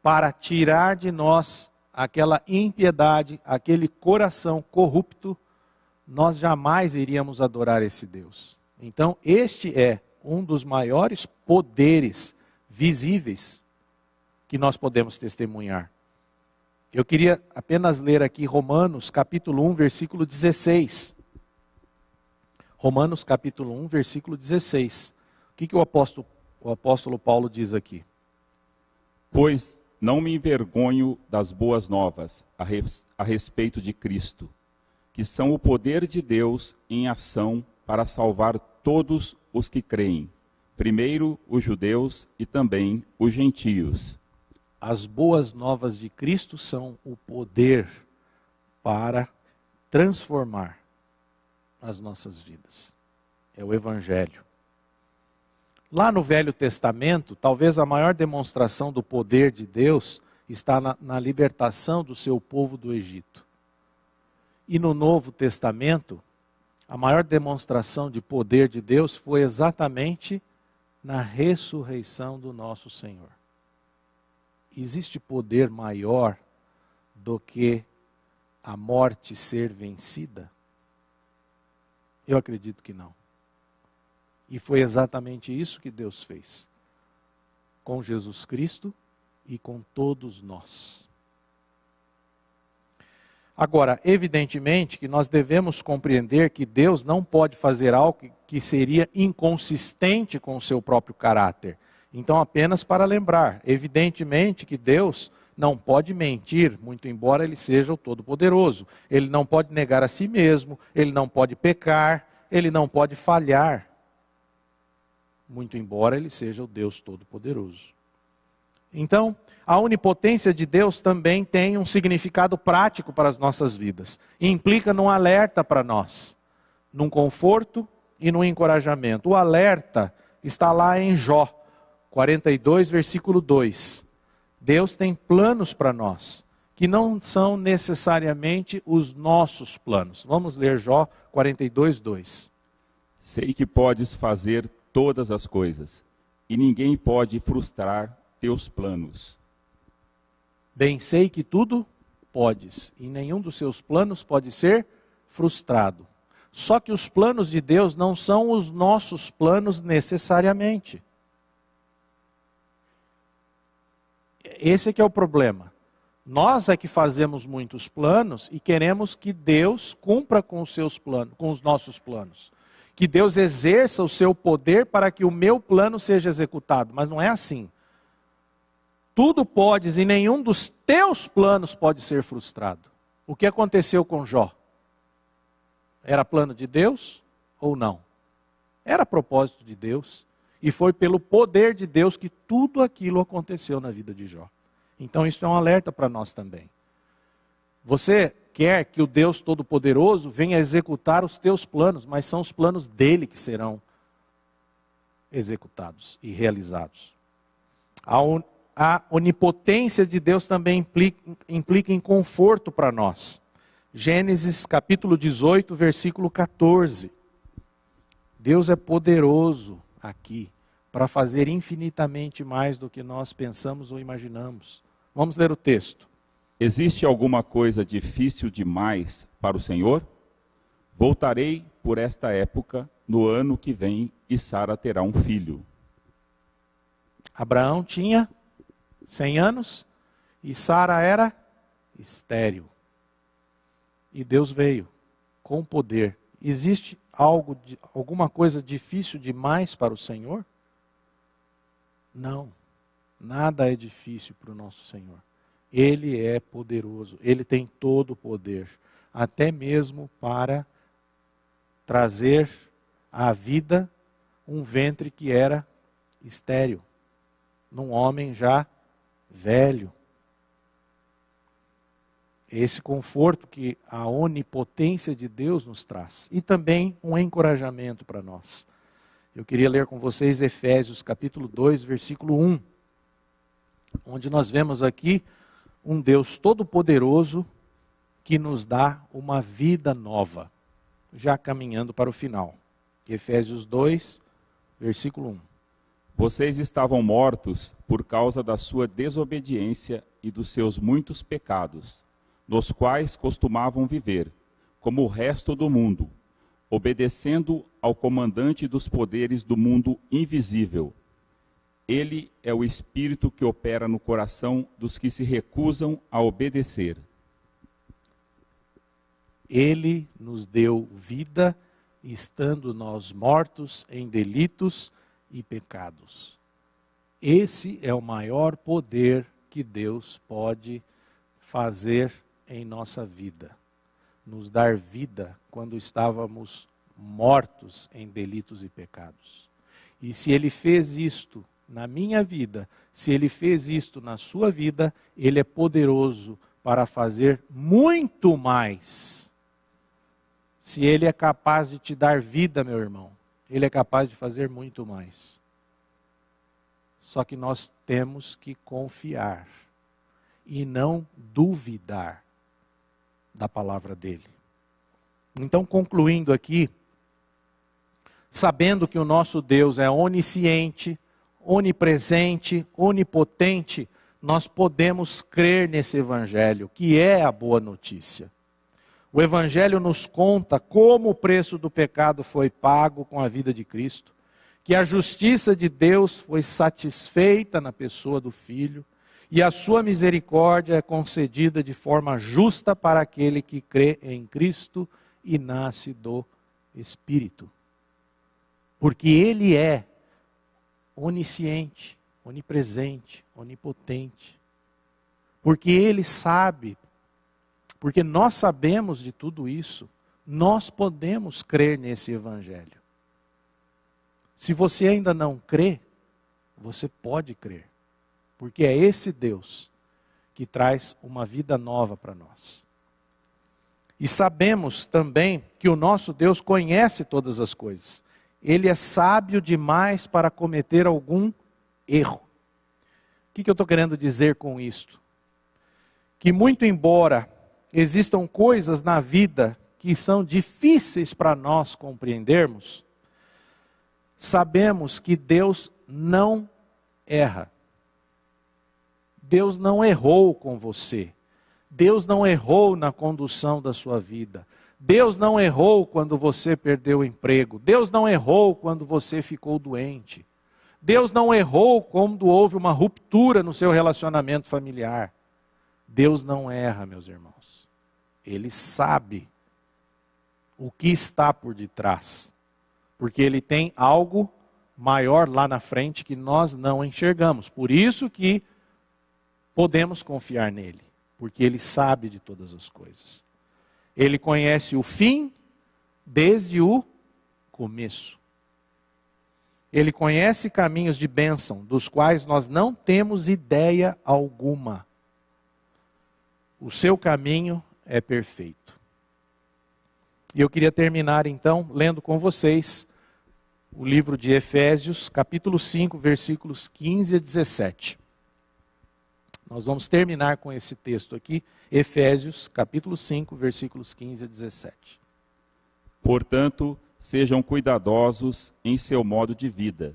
para tirar de nós aquela impiedade, aquele coração corrupto, nós jamais iríamos adorar esse Deus. Então, este é um dos maiores poderes visíveis que nós podemos testemunhar. Eu queria apenas ler aqui Romanos capítulo 1, versículo 16. Romanos capítulo 1, versículo 16. O que o apóstolo Paulo diz aqui? Pois não me envergonho das boas novas a respeito de Cristo, que são o poder de Deus em ação para salvar todos os que creem, primeiro os judeus e também os gentios. As boas novas de Cristo são o poder para transformar as nossas vidas. É o Evangelho. Lá no Velho Testamento, talvez a maior demonstração do poder de Deus está na libertação do seu povo do Egito. E no Novo Testamento, a maior demonstração de poder de Deus foi exatamente na ressurreição do nosso Senhor. Existe poder maior do que a morte ser vencida? Eu acredito que não. E foi exatamente isso que Deus fez com Jesus Cristo e com todos nós. Agora, evidentemente que nós devemos compreender que Deus não pode fazer algo que seria inconsistente com o seu próprio caráter. Então, apenas para lembrar, evidentemente que Deus não pode mentir, muito embora Ele seja o Todo-Poderoso. Ele não pode negar a si mesmo, Ele não pode pecar, Ele não pode falhar, muito embora Ele seja o Deus Todo-Poderoso. Então, a onipotência de Deus também tem um significado prático para as nossas vidas. E implica num alerta para nós, num conforto e num encorajamento. O alerta está lá em Jó 42, versículo 2. Deus tem planos para nós, que não são necessariamente os nossos planos. Vamos ler Jó 42, 2. Sei que podes fazer todas as coisas, e ninguém pode frustrar teus planos. Bem sei que tudo podes, e nenhum dos seus planos pode ser frustrado. Só que os planos de Deus não são os nossos planos necessariamente. Esse é que é o problema. Nós é que fazemos muitos planos e queremos que Deus cumpra com os seus planos, com os nossos planos. Que Deus exerça o seu poder para que o meu plano seja executado, mas não é assim. Tudo podes e nenhum dos teus planos pode ser frustrado. O que aconteceu com Jó? Era plano de Deus ou não? Era propósito de Deus. E foi pelo poder de Deus que tudo aquilo aconteceu na vida de Jó. Então isso é um alerta para nós também. Você quer que o Deus Todo-Poderoso venha executar os teus planos, mas são os planos dele que serão executados e realizados. A onipotência de Deus também implica em conforto para nós. Gênesis capítulo 18, versículo 14. Deus é poderoso aqui para fazer infinitamente mais do que nós pensamos ou imaginamos. Vamos ler o texto. Existe alguma coisa difícil demais para o Senhor? Voltarei por esta época no ano que vem e Sara terá um filho. Abraão tinha 100 anos e Sara era estéril. E Deus veio com poder. Existe alguma coisa difícil demais para o Senhor? Não. Nada é difícil para o nosso Senhor. Ele é poderoso. Ele tem todo o poder. Até mesmo para trazer à vida um ventre que era estéril. Num homem já velho. Esse conforto que a onipotência de Deus nos traz. E também um encorajamento para nós. Eu queria ler com vocês Efésios capítulo 2, versículo 1. Onde nós vemos aqui um Deus todo-poderoso que nos dá uma vida nova. Já caminhando para o final. Efésios 2, versículo 1. Vocês estavam mortos por causa da sua desobediência e dos seus muitos pecados, nos quais costumavam viver, como o resto do mundo, obedecendo ao comandante dos poderes do mundo invisível. Ele é o Espírito que opera no coração dos que se recusam a obedecer. Ele nos deu vida, estando nós mortos em delitos e pecados. Esse é o maior poder que Deus pode fazer em nossa vida. Nos dar vida quando estávamos mortos em delitos e pecados. E se Ele fez isto na minha vida, se Ele fez isto na sua vida, Ele é poderoso para fazer muito mais. Se Ele é capaz de te dar vida, meu irmão, Ele é capaz de fazer muito mais. Só que nós temos que confiar e não duvidar da palavra dele. Então, concluindo aqui, sabendo que o nosso Deus é onisciente, onipresente, onipotente, nós podemos crer nesse Evangelho, que é a boa notícia. O Evangelho nos conta como o preço do pecado foi pago com a vida de Cristo, que a justiça de Deus foi satisfeita na pessoa do Filho, e a sua misericórdia é concedida de forma justa para aquele que crê em Cristo e nasce do Espírito. Porque Ele é onisciente, onipresente, onipotente. Porque Ele sabe, porque nós sabemos de tudo isso, nós podemos crer nesse Evangelho. Se você ainda não crê, você pode crer. Porque é esse Deus que traz uma vida nova para nós. E sabemos também que o nosso Deus conhece todas as coisas. Ele é sábio demais para cometer algum erro. O que eu estou querendo dizer com isto? Que muito embora existam coisas na vida que são difíceis para nós compreendermos, sabemos que Deus não erra. Deus não errou com você. Deus não errou na condução da sua vida. Deus não errou quando você perdeu o emprego. Deus não errou quando você ficou doente. Deus não errou quando houve uma ruptura no seu relacionamento familiar. Deus não erra, meus irmãos. Ele sabe o que está por detrás. Porque Ele tem algo maior lá na frente que nós não enxergamos. Por isso que podemos confiar nele, porque Ele sabe de todas as coisas. Ele conhece o fim desde o começo. Ele conhece caminhos de bênção, dos quais nós não temos ideia alguma. O seu caminho é perfeito. E eu queria terminar então, lendo com vocês o livro de Efésios, capítulo 5, versículos 15 a 17. Nós vamos terminar com esse texto aqui, Efésios, capítulo 5, versículos 15 a 17. Portanto, sejam cuidadosos em seu modo de vida.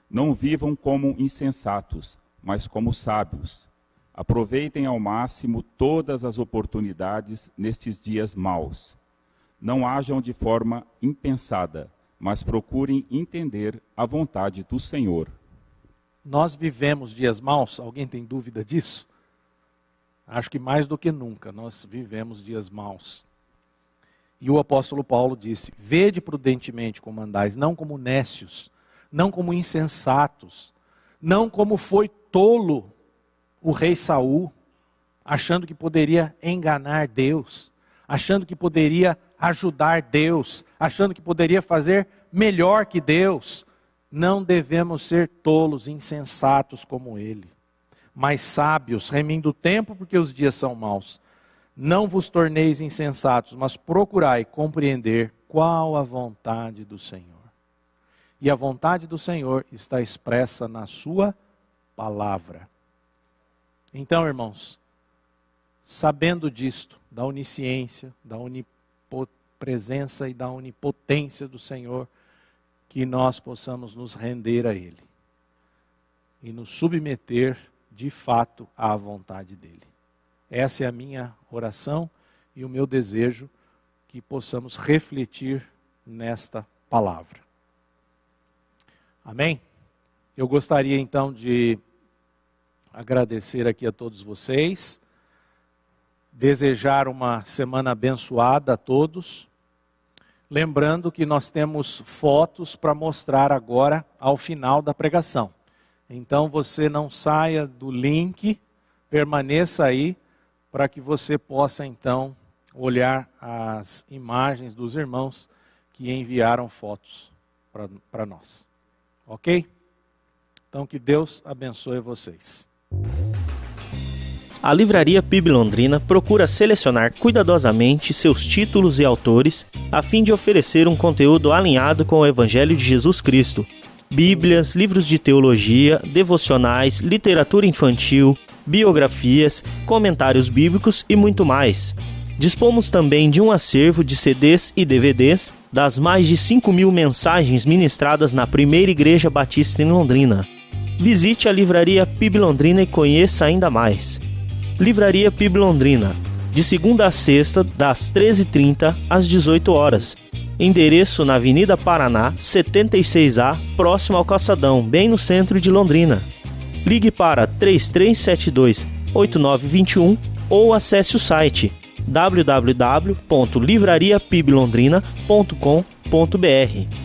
Não vivam como insensatos, mas como sábios. Aproveitem ao máximo todas as oportunidades nestes dias maus. Não hajam de forma impensada, mas procurem entender a vontade do Senhor. Nós vivemos dias maus, alguém tem dúvida disso? Acho que mais do que nunca nós vivemos dias maus. E o apóstolo Paulo disse: vede prudentemente como andais, não como nécios, não como insensatos, não como foi tolo o rei Saul, achando que poderia enganar Deus, achando que poderia ajudar Deus, achando que poderia fazer melhor que Deus. Não devemos ser tolos, insensatos como ele, mas sábios, remindo o tempo, porque os dias são maus. Não vos torneis insensatos, mas procurai compreender qual a vontade do Senhor. E a vontade do Senhor está expressa na sua palavra. Então, irmãos, sabendo disto, da onisciência, da onipresença e da onipotência do Senhor, que nós possamos nos render a Ele e nos submeter de fato à vontade dEle. Essa é a minha oração e o meu desejo, que possamos refletir nesta palavra. Amém? Eu gostaria então de agradecer aqui a todos vocês, desejar uma semana abençoada a todos. Lembrando que nós temos fotos para mostrar agora ao final da pregação. Então você não saia do link, permaneça aí, para que você possa então olhar as imagens dos irmãos que enviaram fotos para nós. Ok? Então que Deus abençoe vocês. A Livraria PIB Londrina procura selecionar cuidadosamente seus títulos e autores a fim de oferecer um conteúdo alinhado com o Evangelho de Jesus Cristo. Bíblias, livros de teologia, devocionais, literatura infantil, biografias, comentários bíblicos e muito mais. Dispomos também de um acervo de CDs e DVDs das mais de 5.000 mensagens ministradas na primeira Igreja Batista em Londrina. Visite a Livraria PIB Londrina e conheça ainda mais. Livraria PIB Londrina, de segunda a sexta, das 13h30 às 18 horas. Endereço na Avenida Paraná, 76A, próximo ao Calçadão, bem no centro de Londrina. Ligue para 3372-8921 ou acesse o site www.livrariapiblondrina.com.br.